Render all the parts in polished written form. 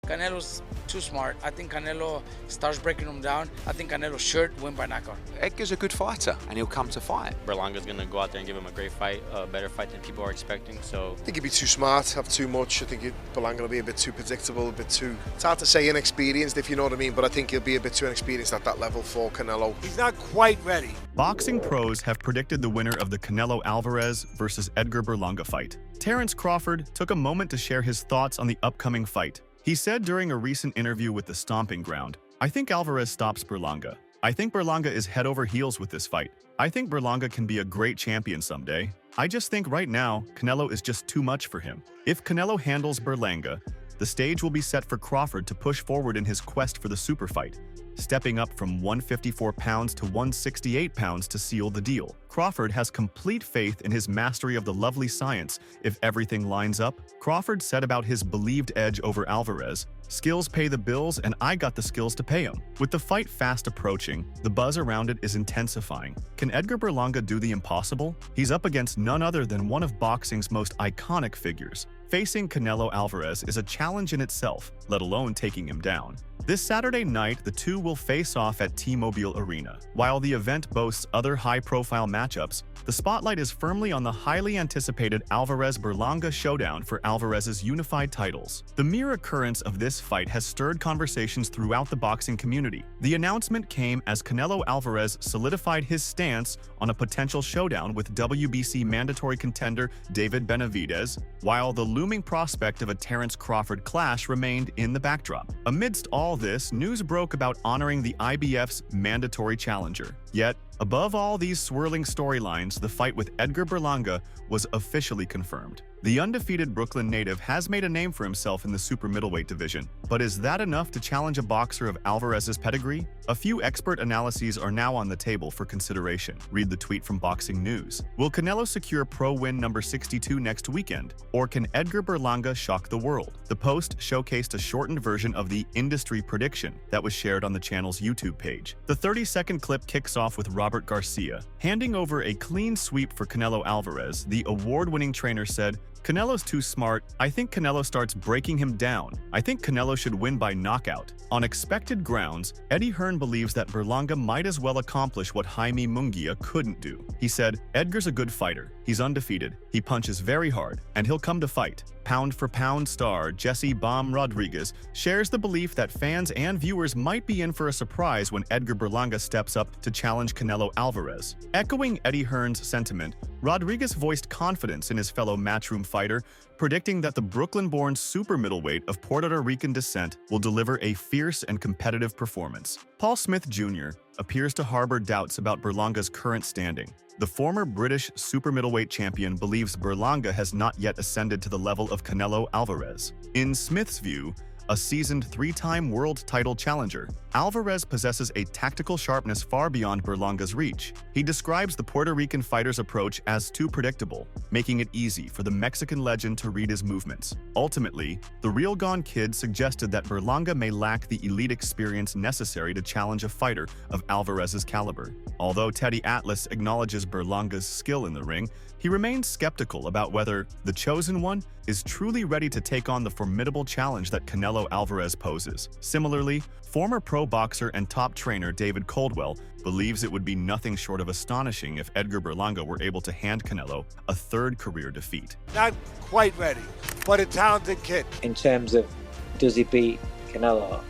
Canelo's too smart. I think Canelo starts breaking him down. I think Canelo should win by knockout. Edgar's a good fighter, and he'll come to fight. Berlanga's going to go out there and give him a great fight, a better fight than people are expecting. So I think he'd be too smart, have too much. I think Berlanga will be a bit too predictable, a bit too... It's hard to say inexperienced, if you know what I mean, but I think he'll be a bit too inexperienced at that level for Canelo. He's not quite ready. Boxing pros have predicted the winner of the Canelo Alvarez versus Edgar Berlanga fight. Terence Crawford took a moment to share his thoughts on the upcoming fight. He said during a recent interview with The Stomping Ground, "I think Alvarez stops Berlanga. I think Berlanga is head over heels with this fight. I think Berlanga can be a great champion someday. I just think right now, Canelo is just too much for him. If Canelo handles Berlanga, the stage will be set for Crawford to push forward in his quest for the super fight, stepping up from 154 pounds to 168 pounds to seal the deal. Crawford has complete faith in his mastery of the lovely science if everything lines up." Crawford said about his believed edge over Alvarez, "Skills pay the bills, and I got the skills to pay them." With the fight fast approaching, the buzz around it is intensifying. Can Edgar Berlanga do the impossible? He's up against none other than one of boxing's most iconic figures. Facing Canelo Alvarez is a challenge in itself, let alone taking him down. This Saturday night, the two will face off at T-Mobile Arena. While the event boasts other high-profile matchups, the spotlight is firmly on the highly anticipated Alvarez-Berlanga showdown for Alvarez's unified titles. The mere occurrence of this fight has stirred conversations throughout the boxing community. The announcement came as Canelo Alvarez solidified his stance on a potential showdown with WBC mandatory contender David Benavidez, while the looming prospect of a Terence Crawford clash remained in the backdrop. Amidst all this, news broke about honoring the IBF's mandatory challenger. Yet, above all these swirling storylines, the fight with Edgar Berlanga was officially confirmed. The undefeated Brooklyn native has made a name for himself in the super middleweight division, but is that enough to challenge a boxer of Alvarez's pedigree? A few expert analyses are now on the table for consideration. Read the tweet from Boxing News. Will Canelo secure pro win number 62 next weekend? Or can Edgar Berlanga shock the world? The post showcased a shortened version of the industry prediction that was shared on the channel's YouTube page. The 30-second clip kicks off with Robert Garcia. Handing over a clean sweep for Canelo Alvarez, the award-winning trainer said, "Canelo's too smart. I think Canelo starts breaking him down. I think Canelo should win by knockout." On expected grounds, Eddie Hearn believes that Berlanga might as well accomplish what Jaime Munguia couldn't do. He said, "Edgar's a good fighter. He's undefeated. He punches very hard, and he'll come to fight." Pound-for-pound star Jesse "Bomb" Rodriguez shares the belief that fans and viewers might be in for a surprise when Edgar Berlanga steps up to challenge Canelo Alvarez. Echoing Eddie Hearn's sentiment, Rodriguez voiced confidence in his fellow matchroom fighter, predicting that the Brooklyn-born super middleweight of Puerto Rican descent will deliver a fierce and competitive performance. Paul Smith Jr. appears to harbor doubts about Berlanga's current standing. The former British super middleweight champion believes Berlanga has not yet ascended to the level of Canelo Alvarez. In Smith's view, a seasoned three-time world title challenger, Alvarez possesses a tactical sharpness far beyond Berlanga's reach. He describes the Puerto Rican fighter's approach as too predictable, making it easy for the Mexican legend to read his movements. Ultimately, the Real Gone Kid suggested that Berlanga may lack the elite experience necessary to challenge a fighter of Alvarez's caliber. Although Teddy Atlas acknowledges Berlanga's skill in the ring, he remains skeptical about whether the chosen one is truly ready to take on the formidable challenge that Canelo Alvarez poses. Similarly, former pro boxer and top trainer David Coldwell believes it would be nothing short of astonishing if Edgar Berlanga were able to hand Canelo a third career defeat. Not quite ready, but a talented kid. In terms of does he beat Canelo,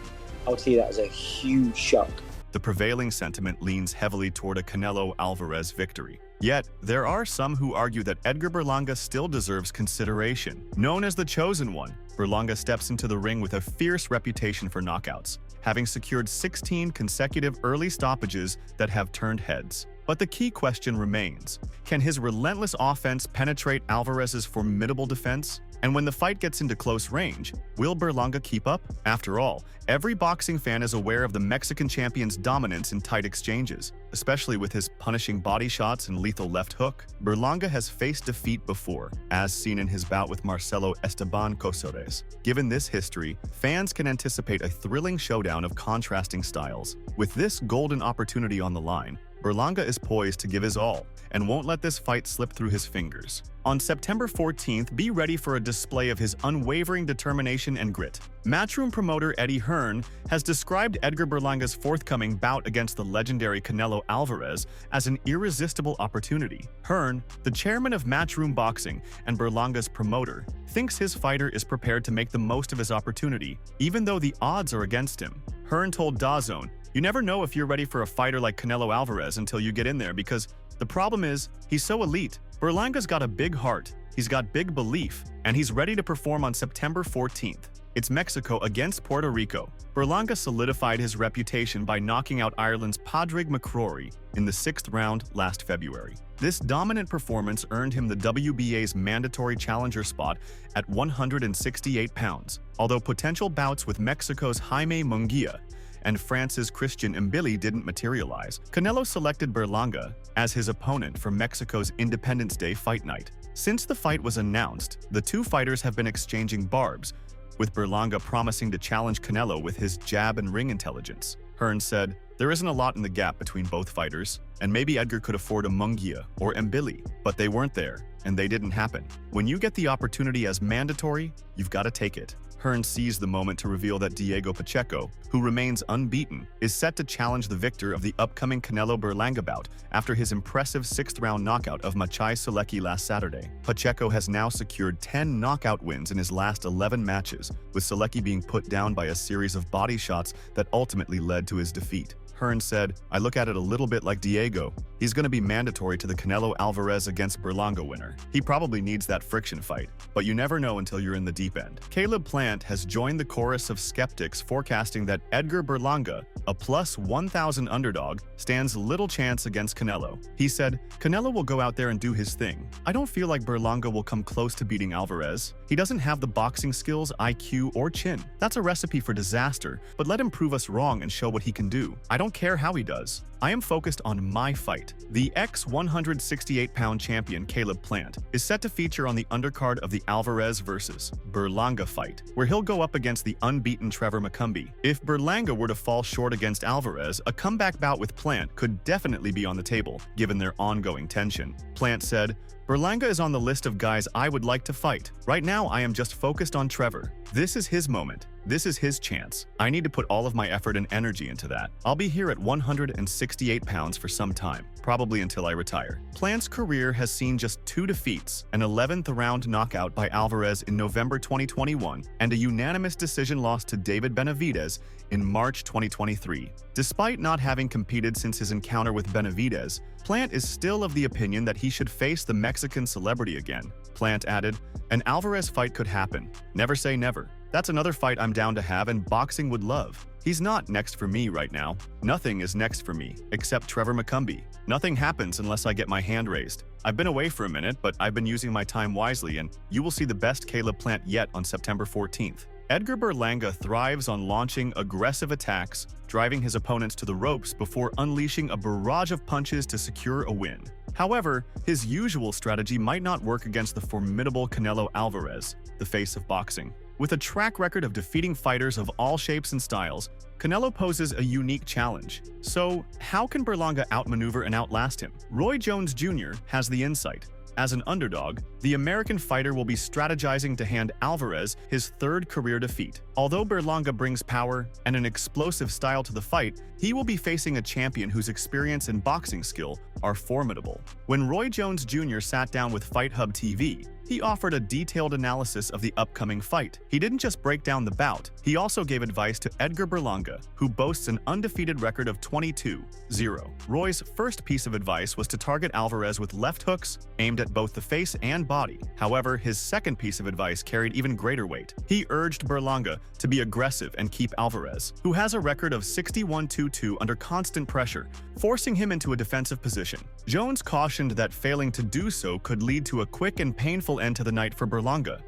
I would see that as a huge shock. The prevailing sentiment leans heavily toward a Canelo Alvarez victory. Yet, there are some who argue that Edgar Berlanga still deserves consideration. Known as the Chosen One, Berlanga steps into the ring with a fierce reputation for knockouts, having secured 16 consecutive early stoppages that have turned heads. But the key question remains, can his relentless offense penetrate Alvarez's formidable defense? And when the fight gets into close range, will Berlanga keep up? After all, every boxing fan is aware of the Mexican champion's dominance in tight exchanges, especially with his punishing body shots and lethal left hook. Berlanga has faced defeat before, as seen in his bout with Marcelo Esteban Cosores. Given this history, fans can anticipate a thrilling showdown of contrasting styles. With this golden opportunity on the line, Berlanga is poised to give his all and won't let this fight slip through his fingers. On September 14th, be ready for a display of his unwavering determination and grit. Matchroom promoter Eddie Hearn has described Edgar Berlanga's forthcoming bout against the legendary Canelo Alvarez as an irresistible opportunity. Hearn, the chairman of Matchroom Boxing and Berlanga's promoter, thinks his fighter is prepared to make the most of his opportunity, even though the odds are against him. Hearn told DAZN, "You never know if you're ready for a fighter like Canelo Alvarez until you get in there, because the problem is, he's so elite. Berlanga's got a big heart, he's got big belief, and he's ready to perform on September 14th. It's Mexico against Puerto Rico." Berlanga solidified his reputation by knocking out Ireland's Padraig McCrory in the 6th round last February. This dominant performance earned him the WBA's mandatory challenger spot at 168 pounds, although potential bouts with Mexico's Jaime Munguia and France's Christian Mbili didn't materialize. Canelo selected Berlanga as his opponent for Mexico's Independence Day fight night. Since the fight was announced, the two fighters have been exchanging barbs, with Berlanga promising to challenge Canelo with his jab and ring intelligence. Hearn said, "There isn't a lot in the gap between both fighters, and maybe Edgar could afford a Munguia or Mbili, but they weren't there, and they didn't happen. When you get the opportunity as mandatory, you've got to take it." Hearn seized the moment to reveal that Diego Pacheco, who remains unbeaten, is set to challenge the victor of the upcoming Canelo-Berlanga bout after his impressive 6th-round knockout of Machai Sulecki last Saturday. Pacheco has now secured 10 knockout wins in his last 11 matches, with Sulecki being put down by a series of body shots that ultimately led to his defeat. Hearn said, "I look at it a little bit like Diego. He's going to be mandatory to the Canelo Alvarez against Berlanga winner. He probably needs that friction fight, but you never know until you're in the deep end." Caleb Plant has joined the chorus of skeptics forecasting that Edgar Berlanga, a plus 1,000 underdog, stands little chance against Canelo. He said, "Canelo will go out there and do his thing. I don't feel like Berlanga will come close to beating Alvarez. He doesn't have the boxing skills, IQ, or chin. That's a recipe for disaster, but let him prove us wrong and show what he can do. I don't care how he does. I am focused on my fight." The ex-168-pound champion Caleb Plant is set to feature on the undercard of the Alvarez vs. Berlanga fight, where he'll go up against the unbeaten Trevor McCumbee. If Berlanga were to fall short against Alvarez, a comeback bout with Plant could definitely be on the table, given their ongoing tension. Plant said, "Berlanga is on the list of guys I would like to fight. Right now, I am just focused on Trevor. This is his moment. This is his chance. I need to put all of my effort and energy into that. I'll be here at 168 pounds for some time, probably until I retire." Plant's career has seen just 2 defeats, an 11th-round knockout by Alvarez in November 2021, and a unanimous decision loss to David Benavidez in March 2023. Despite not having competed since his encounter with Benavidez, Plant is still of the opinion that he should face the Mexican celebrity again. Plant added, "An Alvarez fight could happen. Never say never. That's another fight I'm down to have and boxing would love. He's not next for me right now. Nothing is next for me, except Trevor McCumbee. Nothing happens unless I get my hand raised. I've been away for a minute, but I've been using my time wisely, and you will see the best Caleb Plant yet on September 14th. Edgar Berlanga thrives on launching aggressive attacks, driving his opponents to the ropes before unleashing a barrage of punches to secure a win. However, his usual strategy might not work against the formidable Canelo Alvarez, the face of boxing. With a track record of defeating fighters of all shapes and styles, Canelo poses a unique challenge. So, how can Berlanga outmaneuver and outlast him? Roy Jones Jr. has the insight. As an underdog, the American fighter will be strategizing to hand Alvarez his 3rd career defeat. Although Berlanga brings power and an explosive style to the fight, he will be facing a champion whose experience and boxing skill are formidable. When Roy Jones Jr. sat down with Fight Hub TV, he offered a detailed analysis of the upcoming fight. He didn't just break down the bout, he also gave advice to Edgar Berlanga, who boasts an undefeated record of 22-0. Roy's first piece of advice was to target Alvarez with left hooks aimed at both the face and body. However, his second piece of advice carried even greater weight. He urged Berlanga to be aggressive and keep Alvarez, who has a record of 61-2 under constant pressure, forcing him into a defensive position. Jones cautioned that failing to do so could lead to a quick and painful end to the night for Berlanga.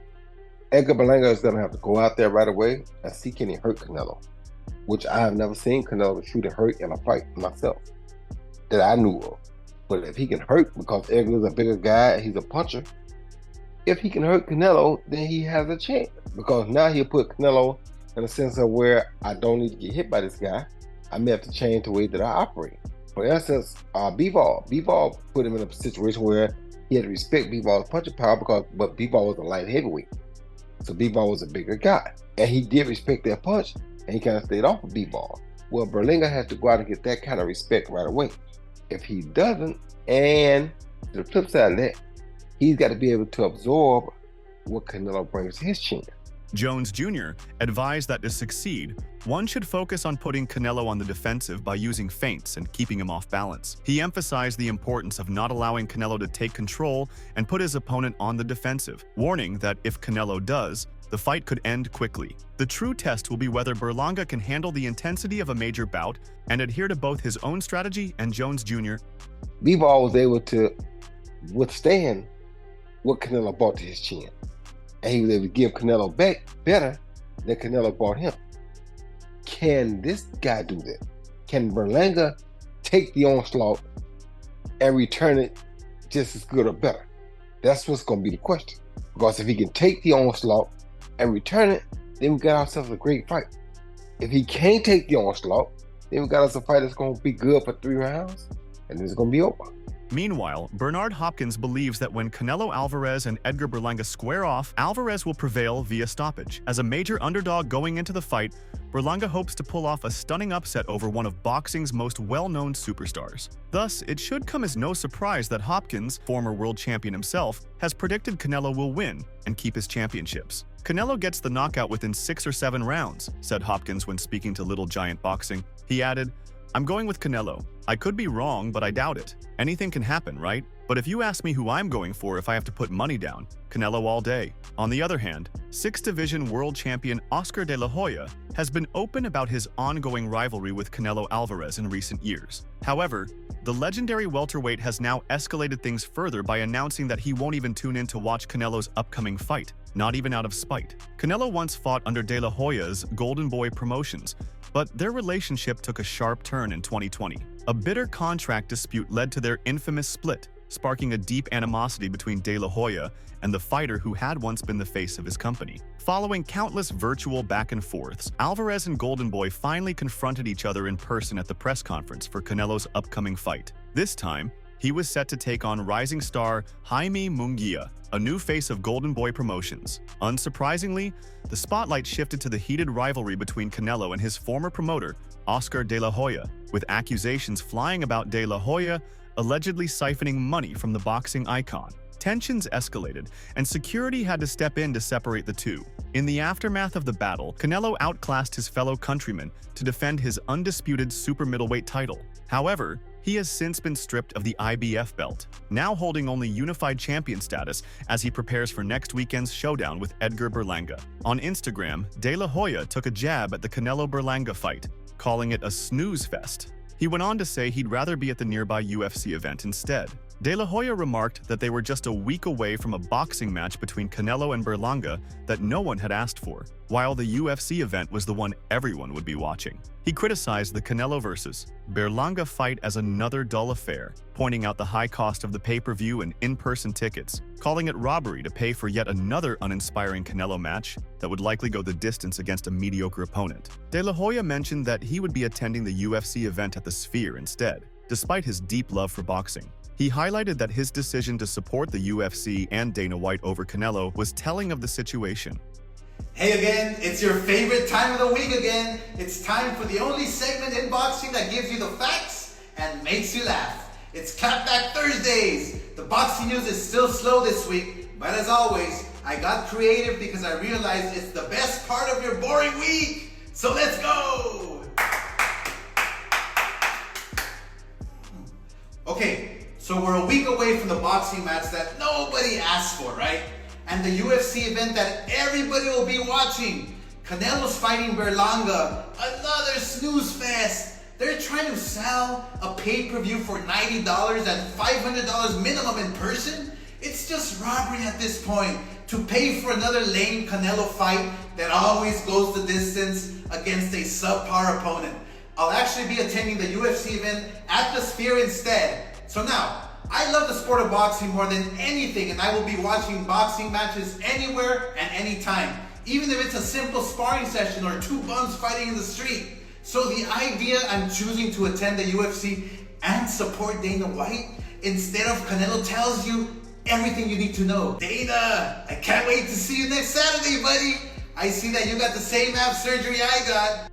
Edgar Berlanga is going to have to go out there right away and see can he hurt Canelo, which I have never seen Canelo shoot and hurt in a fight myself that I knew of. But if he can hurt, because Edgar is a bigger guy, he's a puncher, if he can hurt Canelo, then he has a chance, because now he'll put Canelo in a sense of where I don't need to get hit by this guy. I may have to change the way that I operate. For instance, Bivol put him in a situation where he had to respect Bivol's punching power but Bivol was a light heavyweight. So Bivol was a bigger guy. And he did respect that punch, and he kind of stayed off of Bivol. Well, Berlanga has to go out and get that kind of respect right away. If he doesn't, and to the flip side of that, he's got to be able to absorb what Canelo brings to his chin. Jones Jr. advised that to succeed, one should focus on putting Canelo on the defensive by using feints and keeping him off balance. He emphasized the importance of not allowing Canelo to take control and put his opponent on the defensive, warning that if Canelo does, the fight could end quickly. The true test will be whether Berlanga can handle the intensity of a major bout and adhere to both his own strategy and Jones Jr. Bivol was able to withstand what Canelo brought to his chin. And he was able to give Canelo back better than Canelo brought him. Can this guy do that? Can Berlanga take the onslaught and return it just as good or better? That's what's going to be the question. Because if he can take the onslaught and return it, then we got ourselves a great fight. If he can't take the onslaught, then we got us a fight that's going to be good for 3 rounds, and then it's going to be over. Meanwhile, Bernard Hopkins believes that when Canelo Alvarez and Edgar Berlanga square off, Alvarez will prevail via stoppage. As a major underdog going into the fight, Berlanga hopes to pull off a stunning upset over one of boxing's most well-known superstars. Thus, it should come as no surprise that Hopkins, former world champion himself, has predicted Canelo will win and keep his championships. Canelo gets the knockout within 6 or 7 rounds, said Hopkins when speaking to Little Giant Boxing. He added, "I'm going with Canelo. I could be wrong, but I doubt it. Anything can happen, right? But if you ask me who I'm going for if I have to put money down, Canelo all day." On the other hand, 6th Division world champion Oscar De La Hoya has been open about his ongoing rivalry with Canelo Alvarez in recent years. However, the legendary welterweight has now escalated things further by announcing that he won't even tune in to watch Canelo's upcoming fight, not even out of spite. Canelo once fought under De La Hoya's Golden Boy Promotions, but their relationship took a sharp turn in 2020. A bitter contract dispute led to their infamous split, sparking a deep animosity between De La Hoya and the fighter who had once been the face of his company. Following countless virtual back and forths, Alvarez and Golden Boy finally confronted each other in person at the press conference for Canelo's upcoming fight. This time, he was set to take on rising star Jaime Munguia, a new face of Golden Boy Promotions. Unsurprisingly, the spotlight shifted to the heated rivalry between Canelo and his former promoter, Oscar De La Hoya, with accusations flying about De La Hoya allegedly siphoning money from the boxing icon. Tensions escalated, and security had to step in to separate the two. In the aftermath of the battle, Canelo outclassed his fellow countrymen to defend his undisputed super middleweight title. However, he has since been stripped of the IBF belt, now holding only unified champion status as he prepares for next weekend's showdown with Edgar Berlanga. On Instagram, De La Hoya took a jab at the Canelo-Berlanga fight, calling it a snooze fest. He went on to say he'd rather be at the nearby UFC event instead. De La Hoya remarked that they were just a week away from a boxing match between Canelo and Berlanga that no one had asked for, while the UFC event was the one everyone would be watching. He criticized the Canelo vs. Berlanga fight as another dull affair, pointing out the high cost of the pay-per-view and in-person tickets, calling it robbery to pay for yet another uninspiring Canelo match that would likely go the distance against a mediocre opponent. De La Hoya mentioned that he would be attending the UFC event at the Sphere instead, despite his deep love for boxing. He highlighted that his decision to support the UFC and Dana White over Canelo was telling of the situation. Hey again, it's your favorite time of the week again. It's time for the only segment in boxing that gives you the facts and makes you laugh. It's Clapback Thursdays. The boxing news is still slow this week, but as always, I got creative because I realized it's the best part of your boring week. So let's go! Okay. So we're a week away from the boxing match that nobody asked for, right? And the UFC event that everybody will be watching. Canelo's fighting Berlanga, another snooze fest. They're trying to sell a pay-per-view for $90 and $500 minimum in person. It's just robbery at this point to pay for another lame Canelo fight that always goes the distance against a subpar opponent. I'll actually be attending the UFC event at the Sphere instead. So now, I love the sport of boxing more than anything, and I will be watching boxing matches anywhere and anytime, even if it's a simple sparring session or 2 bums fighting in the street. So the idea I'm choosing to attend the UFC and support Dana White instead of Canelo tells you everything you need to know. Dana, I can't wait to see you next Saturday, buddy. I see that you got the same ab surgery I got.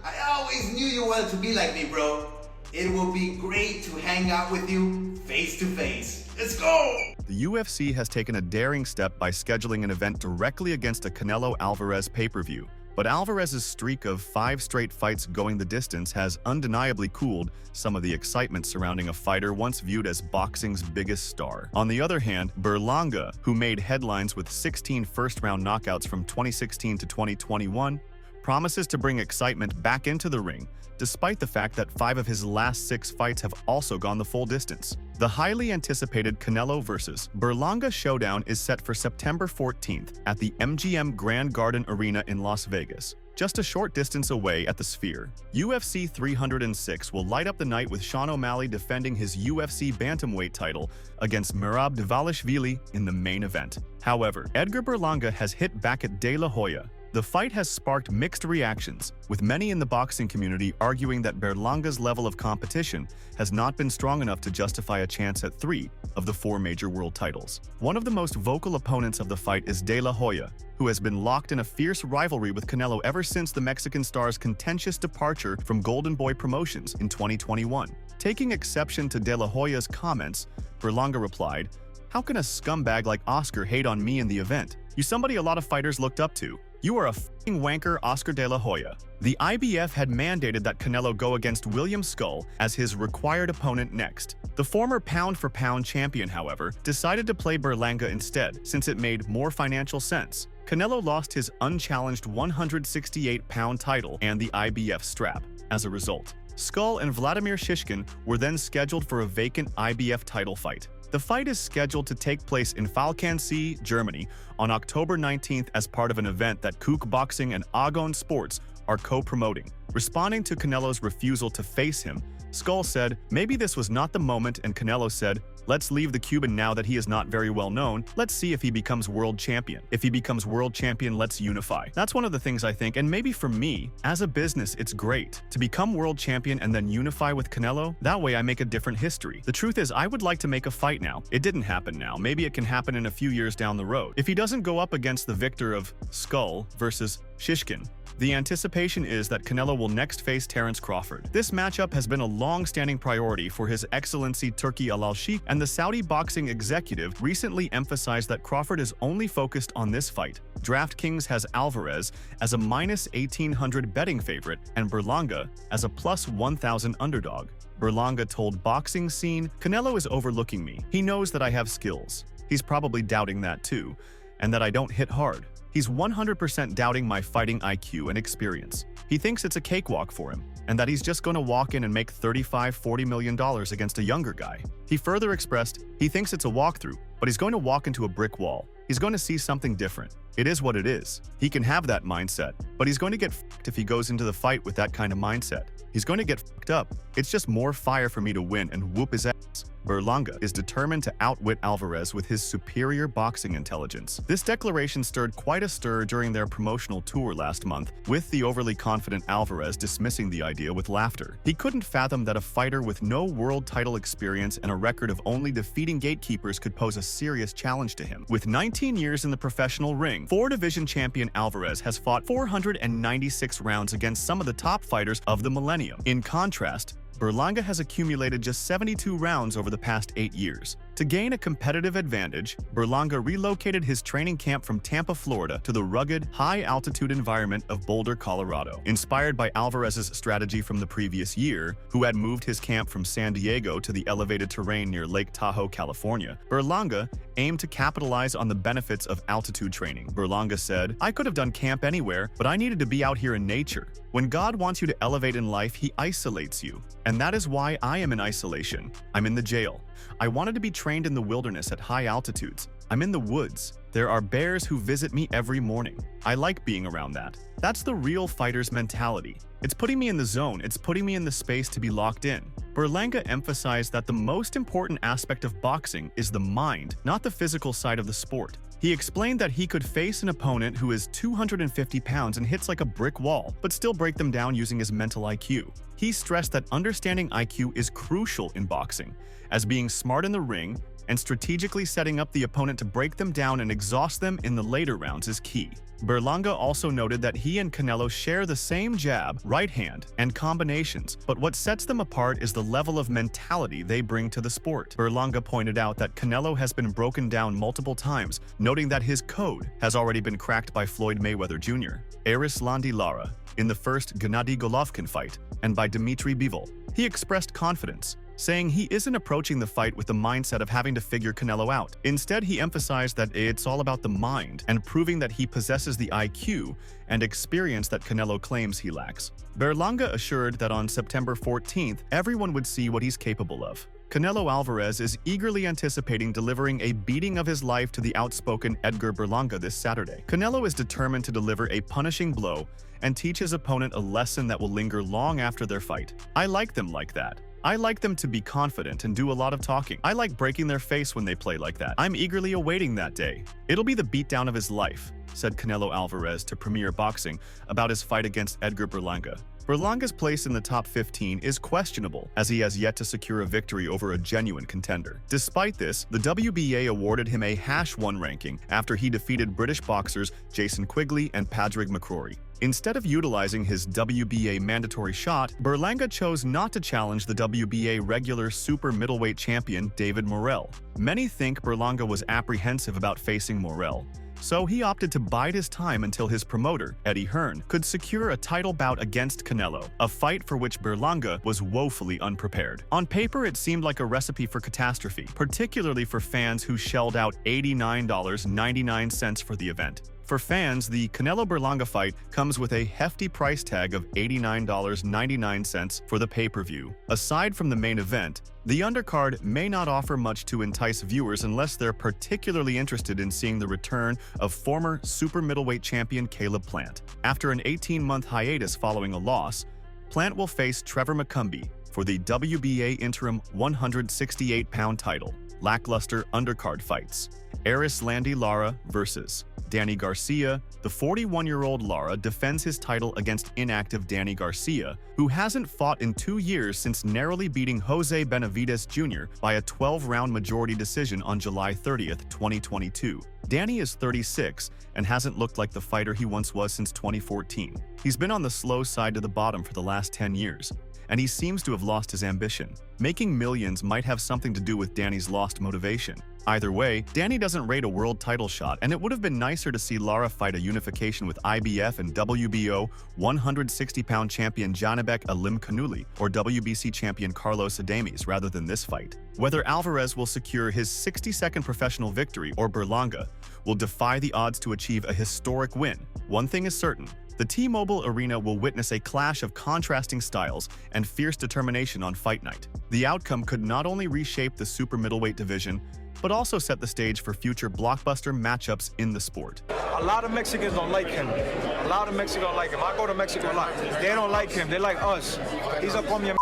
I always knew you wanted to be like me, bro. It will be great to hang out with you face to face. Let's go! The UFC has taken a daring step by scheduling an event directly against a Canelo Alvarez pay-per-view. But Alvarez's streak of 5 straight fights going the distance has undeniably cooled some of the excitement surrounding a fighter once viewed as boxing's biggest star. On the other hand, Berlanga, who made headlines with 16 first-round knockouts from 2016 to 2021, promises to bring excitement back into the ring, despite the fact that 5 of his last 6 fights have also gone the full distance. The highly anticipated Canelo vs. Berlanga showdown is set for September 14th at the MGM Grand Garden Arena in Las Vegas, just a short distance away at the Sphere. UFC 306 will light up the night with Sean O'Malley defending his UFC bantamweight title against Merab Dvalishvili in the main event. However, Edgar Berlanga has hit back at De La Hoya. The fight has sparked mixed reactions, with many in the boxing community arguing that Berlanga's level of competition has not been strong enough to justify a chance at 3 of the 4 major world titles. One of the most vocal opponents of the fight is De La Hoya, who has been locked in a fierce rivalry with Canelo ever since the Mexican star's contentious departure from Golden Boy Promotions in 2021. Taking exception to De La Hoya's comments, Berlanga replied, "How can a scumbag like Oscar hate on me in the event? You somebody a lot of fighters looked up to. You are a f***ing wanker, Oscar De La Hoya." The IBF had mandated that Canelo go against William Skull as his required opponent next. The former pound-for-pound champion, however, decided to play Berlanga instead, since it made more financial sense. Canelo lost his unchallenged 168-pound title and the IBF strap. As a result, Skull and Vladimir Shishkin were then scheduled for a vacant IBF title fight. The fight is scheduled to take place in Falkensee, Germany, on October 19th as part of an event that Kook Boxing and Agon Sports are co-promoting. Responding to Canelo's refusal to face him, Skull said, "Maybe this was not the moment," and Canelo said, "Let's leave the Cuban now that he is not very well known. Let's see if he becomes world champion. If he becomes world champion, let's unify." That's one of the things I think, and maybe for me, as a business, it's great to become world champion and then unify with Canelo. That way I make a different history. The truth is, I would like to make a fight now. It didn't happen now. Maybe it can happen in a few years down the road. If he doesn't go up against the victor of Skull versus Shishkin, the anticipation is that Canelo will next face Terence Crawford. This matchup has been a long-standing priority for His Excellency Turki Al-Sheikh, and the Saudi boxing executive recently emphasized that Crawford is only focused on this fight. DraftKings has Alvarez as a -1,800 betting favorite and Berlanga as a +1,000 underdog. Berlanga told Boxing Scene, "Canelo is overlooking me. He knows that I have skills. He's probably doubting that too, and that I don't hit hard. He's 100% doubting my fighting IQ and experience. He thinks it's a cakewalk for him, and that he's just going to walk in and make $35–40 million against a younger guy." He further expressed, he thinks it's a walkthrough, but he's going to walk into a brick wall. He's going to see something different. It is what it is. He can have that mindset, but he's going to get f***ed if he goes into the fight with that kind of mindset. He's going to get f***ed up. It's just more fire for me to win and whoop his ass. Berlanga is determined to outwit Alvarez with his superior boxing intelligence. This declaration stirred quite a stir during their promotional tour last month, with the overly confident Alvarez dismissing the idea with laughter. He couldn't fathom that a fighter with no world title experience and a record of only defeating gatekeepers could pose a serious challenge to him. With 19 years in the professional ring, 4-division champion Alvarez has fought 496 rounds against some of the top fighters of the millennium. In contrast, Berlanga has accumulated just 72 rounds over the past 8 years. To gain a competitive advantage, Berlanga relocated his training camp from Tampa, Florida to the rugged, high-altitude environment of Boulder, Colorado. Inspired by Alvarez's strategy from the previous year, who had moved his camp from San Diego to the elevated terrain near Lake Tahoe, California, Berlanga aimed to capitalize on the benefits of altitude training. Berlanga said, "I could have done camp anywhere, but I needed to be out here in nature. When God wants you to elevate in life, He isolates you. And that is why I am in isolation. I'm in the jail. I wanted to be trained in the wilderness at high altitudes. I'm in the woods. There are bears who visit me every morning. I like being around that. That's the real fighter's mentality. It's putting me in the zone. It's putting me in the space to be locked in." Berlanga emphasized that the most important aspect of boxing is the mind, not the physical side of the sport. He explained that he could face an opponent who is 250 pounds and hits like a brick wall, but still break them down using his mental IQ. He stressed that understanding IQ is crucial in boxing, as being smart in the ring and strategically setting up the opponent to break them down and exhaust them in the later rounds is key. Berlanga also noted that he and Canelo share the same jab, right hand, and combinations, but what sets them apart is the level of mentality they bring to the sport. Berlanga pointed out that Canelo has been broken down multiple times, noting that his code has already been cracked by Floyd Mayweather Jr., Erislandy Lara in the first Gennady Golovkin fight, and by Dmitry Bivol. He expressed confidence, saying he isn't approaching the fight with the mindset of having to figure Canelo out. Instead, he emphasized that it's all about the mind and proving that he possesses the IQ and experience that Canelo claims he lacks. Berlanga assured that on September 14th, everyone would see what he's capable of. Canelo Alvarez is eagerly anticipating delivering a beating of his life to the outspoken Edgar Berlanga this Saturday. Canelo is determined to deliver a punishing blow and teach his opponent a lesson that will linger long after their fight. I like them like that. I like them to be confident and do a lot of talking. I like breaking their face when they play like that. I'm eagerly awaiting that day. It'll be the beatdown of his life, said Canelo Alvarez to Premier Boxing about his fight against Edgar Berlanga. Berlanga's place in the top 15 is questionable, as he has yet to secure a victory over a genuine contender. Despite this, the WBA awarded him a #1 ranking after he defeated British boxers Jason Quigley and Padraig McCrory. Instead of utilizing his WBA mandatory shot, Berlanga chose not to challenge the WBA regular super middleweight champion David Morrell. Many think Berlanga was apprehensive about facing Morrell, so he opted to bide his time until his promoter, Eddie Hearn, could secure a title bout against Canelo, a fight for which Berlanga was woefully unprepared. On paper, it seemed like a recipe for catastrophe, particularly for fans who shelled out $89.99 for the event. For fans, the Canelo-Berlanga fight comes with a hefty price tag of $89.99 for the pay-per-view. Aside from the main event, the undercard may not offer much to entice viewers unless they're particularly interested in seeing the return of former super middleweight champion Caleb Plant. After an 18-month hiatus following a loss, Plant will face Trevor McCumbee for the WBA interim 168-pound title. Lackluster undercard fights. Erislandy Lara versus Danny Garcia. The 41-year-old Lara defends his title against inactive Danny Garcia, who hasn't fought in 2 years since narrowly beating Jose Benavidez Jr. by a 12-round majority decision on July 30th, 2022. Danny is 36 and hasn't looked like the fighter he once was since 2014. He's been on the slow side to the bottom for the last 10 years, and he seems to have lost his ambition. Making millions might have something to do with Danny's lost motivation. Either way, Danny doesn't rate a world title shot, and it would have been nicer to see Lara fight a unification with IBF and WBO 160-pound champion Janibek Alimkhanuly or WBC champion Carlos Adames rather than this fight. Whether Alvarez will secure his 62nd professional victory or Berlanga will defy the odds to achieve a historic win, one thing is certain: the T-Mobile Arena will witness a clash of contrasting styles and fierce determination on fight night. The outcome could not only reshape the super middleweight division, but also set the stage for future blockbuster matchups in the sport. A lot of Mexicans don't like him. A lot of Mexicans don't like him. I go to Mexico a lot. They don't like him. They like us. He's a come in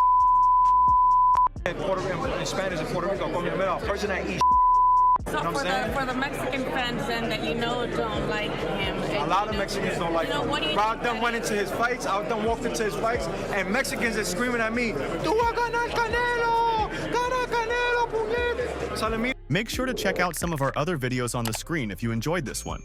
Spanish in Puerto Rico, come a person that eats. So you know for the Mexican fans then that you know don't like him. A lot of Mexicans don't like him. What do you I done went into his fights, I done walked into his fights, and Mexicans are screaming at me, "Tú vas a ganar Canelo! Gana Canelo, puñet!" Make sure to check out some of our other videos on the screen if you enjoyed this one.